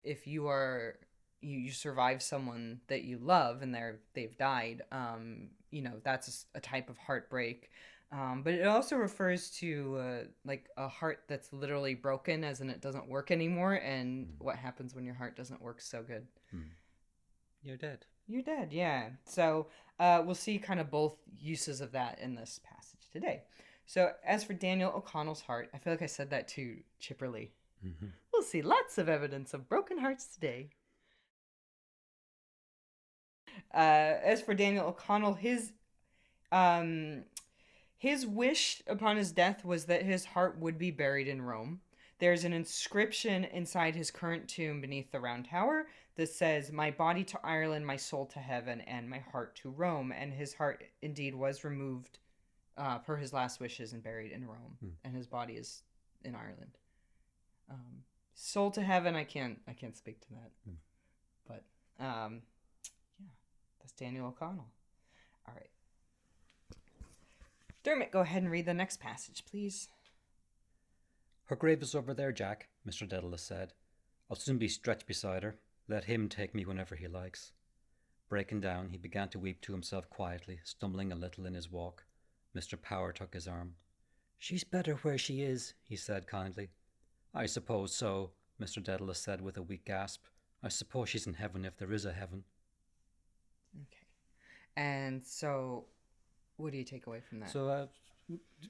if you survive someone that you love and they've died, that's a type of heartbreak. But it also refers to like a heart that's literally broken, as in it doesn't work anymore, and Mm. what happens when your heart doesn't work so good. Mm. You're dead. You're dead, yeah. So we'll see kind of both uses of that in this passage today. So as for Daniel O'Connell's heart, I feel like I said that too chipperly. Mm-hmm. We'll see lots of evidence of broken hearts today. As for Daniel O'Connell, um, his wish upon his death was that his heart would be buried in Rome. There's an inscription inside his current tomb beneath the Round Tower that says, "My body to Ireland, my soul to heaven, and my heart to Rome." And his heart indeed was removed per his last wishes and buried in Rome, Mm. and his body is in Ireland. Soul to heaven, I can't speak to that, Mm. but yeah, that's Daniel O'Connell. All right, Dermot, go ahead and read the next passage, please. Her grave is over there, Jack, Mr. Dedalus said. I'll soon be stretched beside her. Let him take me whenever he likes. Breaking down, he began to weep to himself quietly, stumbling a little in his walk. Mr. Power took his arm. She's better where she is, he said kindly. I suppose so, Mr. Dedalus said with a weak gasp. I suppose she's in heaven if there is a heaven. Okay. And so, what do you take away from that? So,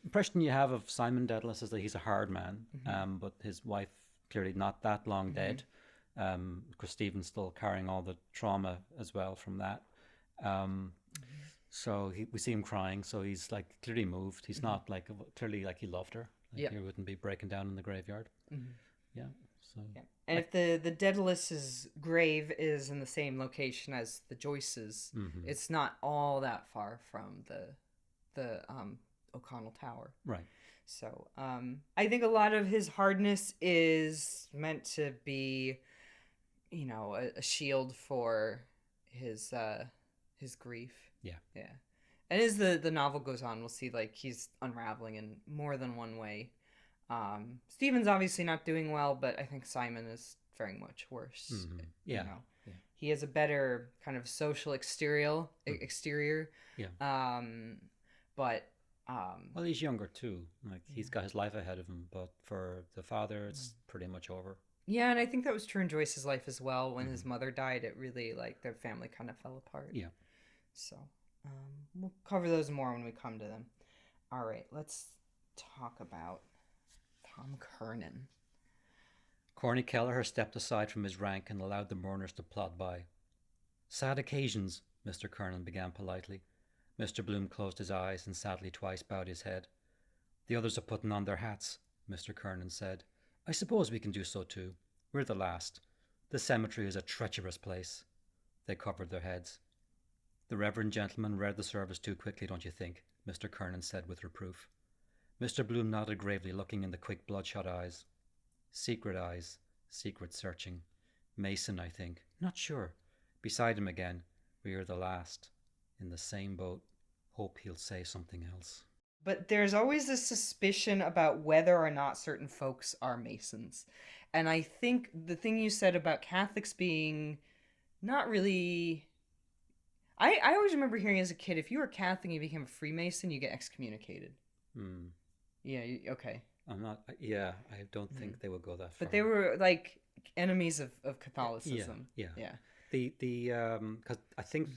impression you have of Simon Dedalus is that he's a hard man, but his wife clearly not that long dead. Because Stephen's still carrying all the trauma as well from that. So we see him crying, so he's like clearly moved. He's not like clearly like he loved her. Like Yep. he wouldn't be breaking down in the graveyard. Yeah. So Yeah. And if the Daedalus's grave is in the same location as the Joyce's, it's not all that far from the O'Connell Tower. right. So I think a lot of his hardness is meant to be, a shield for his grief. Yeah. Yeah. And as the novel goes on, we'll see like he's unraveling in more than one way. Stephen's obviously not doing well, but I think Simon is very much worse. Yeah. Yeah. He has a better kind of social exterior. Yeah. But Well, he's younger too. Like he's got his life ahead of him, but for the father, it's pretty much over. yeah, and I think that was true in Joyce's life as well. When his mother died, it really like their family kind of fell apart. Yeah. So we'll cover those more when we come to them. All right, let's talk about Tom Kernan. Corny Kelleher stepped aside from his rank and allowed the mourners to plod by. Sad occasions, Mr. Kernan began politely. Mr. Bloom closed his eyes and sadly twice bowed his head. The others are putting on their hats, Mr. Kernan said. I suppose we can do so too. We're the last. The cemetery is a treacherous place. They covered their heads. The reverend gentleman read the service too quickly, don't you think? Mr. Kernan said with reproof. Mr. Bloom nodded gravely, looking in the quick bloodshot eyes. Secret searching. Mason, I think. Not sure. Beside him again. We are the last. In the same boat. Hope he'll say something else. But there's always this suspicion about whether or not certain folks are Masons. And I think the thing you said about Catholics being not really. I always remember hearing as a kid, if you were Catholic and you became a Freemason, you get excommunicated. Yeah, okay. I'm not. Yeah, I don't think they would go that far. But they were like enemies of Catholicism. Yeah. Yeah. The because I think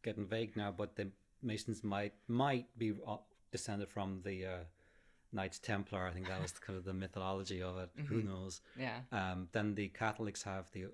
getting vague now, but the Masons might be descended from the Knights Templar. I think that was kind of the mythology of it. Who knows? Yeah. Then the Catholics have the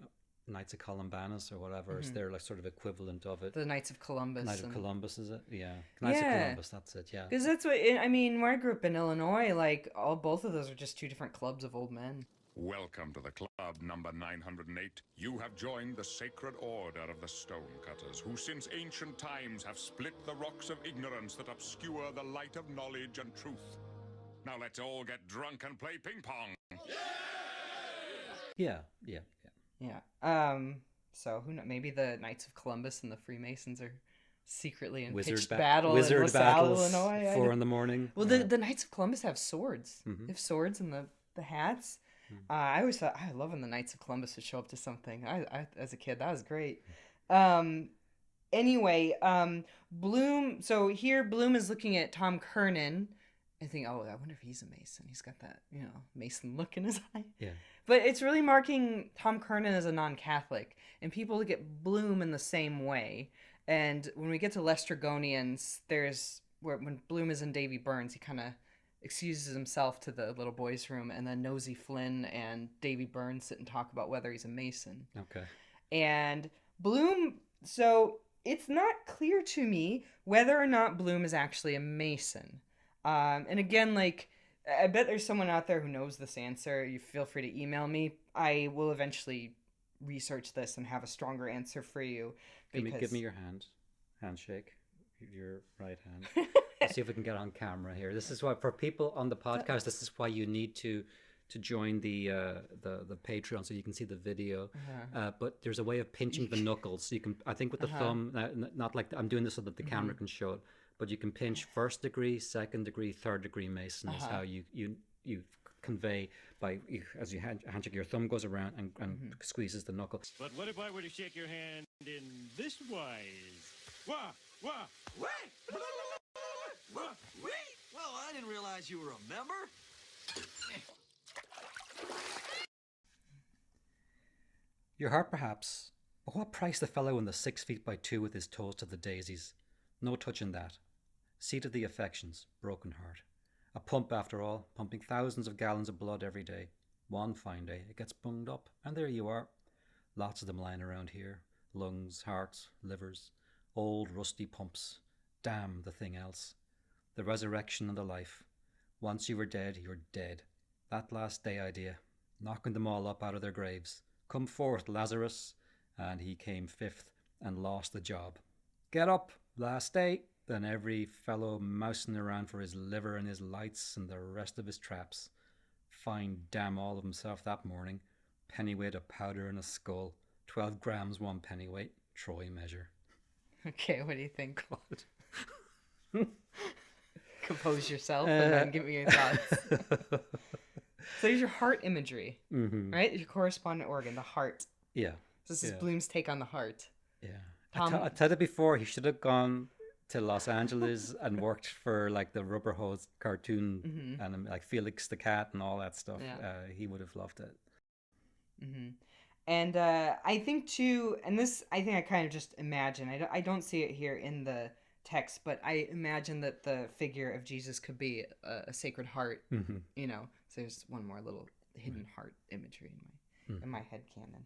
Knights of Columbanus or whatever. It's their like sort of equivalent of it. The Knights of Columbus. Knight of Columbus, is it? Yeah. Knights of Columbus, that's it, yeah. Because that's what, I mean, when I grew up in Illinois, like, both of those are just two different clubs of old men. Welcome to the club number 908. You have joined the sacred order of the stonecutters, who since ancient times have split the rocks of ignorance that obscure the light of knowledge and truth. Now let's all get drunk and play ping pong. Yeah. Yeah. So who knows? Maybe the Knights of Columbus and the Freemasons are secretly in pitched battle in LaSalle, Illinois. 4 in the morning. Well, the Knights of Columbus have swords. They have swords and the hats. I always thought I love when the Knights of Columbus would show up to something. I as a kid, that was great. Um, anyway, Bloom. So here, Bloom is looking at Tom Kernan. I think, oh, I wonder if he's a Mason. He's got that, Mason look in his eye. Yeah. But it's really marking Tom Kernan as a non-Catholic, and people look at Bloom in the same way. And when we get to Lestragonians, there's where when Bloom is in Davy Burns, he kind of excuses himself to the little boys' room, and then Nosy Flynn and Davy Burns sit and talk about whether he's a Mason. Okay. And Bloom, so it's not clear to me whether or not Bloom is actually a Mason. And again, like, I bet there's someone out there who knows this answer. You feel free to email me. I will eventually research this and have a stronger answer for you. Give me your handshake, your right hand. Let's see if we can get on camera here. This is why, for people on the podcast, this is why you need to join the Patreon so you can see the video. But there's a way of pinching the knuckles. You can, I think, with the thumb, not like I'm doing this so that the camera can show it. But you can pinch 1st degree, 2nd degree, 3rd degree Mason is how you convey as you handshake, your thumb goes around and squeezes the knuckle. But what if I were to shake your hand in this wise? Wah, wah, wait! Wah, wait! Well, I didn't realize you were a member. Your heart, perhaps, but what price the fellow in the 6 feet by 2 with his toes to the daisies? No touching that. Seat of the affections, broken heart. A pump, after all, pumping thousands of gallons of blood every day. One fine day, it gets bunged up, and there you are. Lots of them lying around here. Lungs, hearts, livers. Old, rusty pumps. Damn the thing else. The resurrection and the life. Once you were dead, you're dead. That last day idea. Knocking them all up out of their graves. Come forth, Lazarus. And he came 5th and lost the job. Get up, last day. Then every fellow mousing around for his liver and his lights and the rest of his traps. Fine damn all of himself that morning. Pennyweight of powder in a skull. 12 grams 1 pennyweight. Troy measure. Okay, what do you think? Compose yourself and then give me your thoughts. So here's your heart imagery, right? Your correspondent organ, the heart. Yeah. This is Bloom's take on the heart. Yeah. Tom, I told you before, he should have gone to Los Angeles and worked for like the Rubber Hose cartoon and like Felix the Cat and all that stuff. Yeah. He would have loved it. And I think too, and this I think I kind of just imagine. I don't see it here in the text, but I imagine that the figure of Jesus could be a sacred heart. So there's one more little hidden heart imagery in my head canon.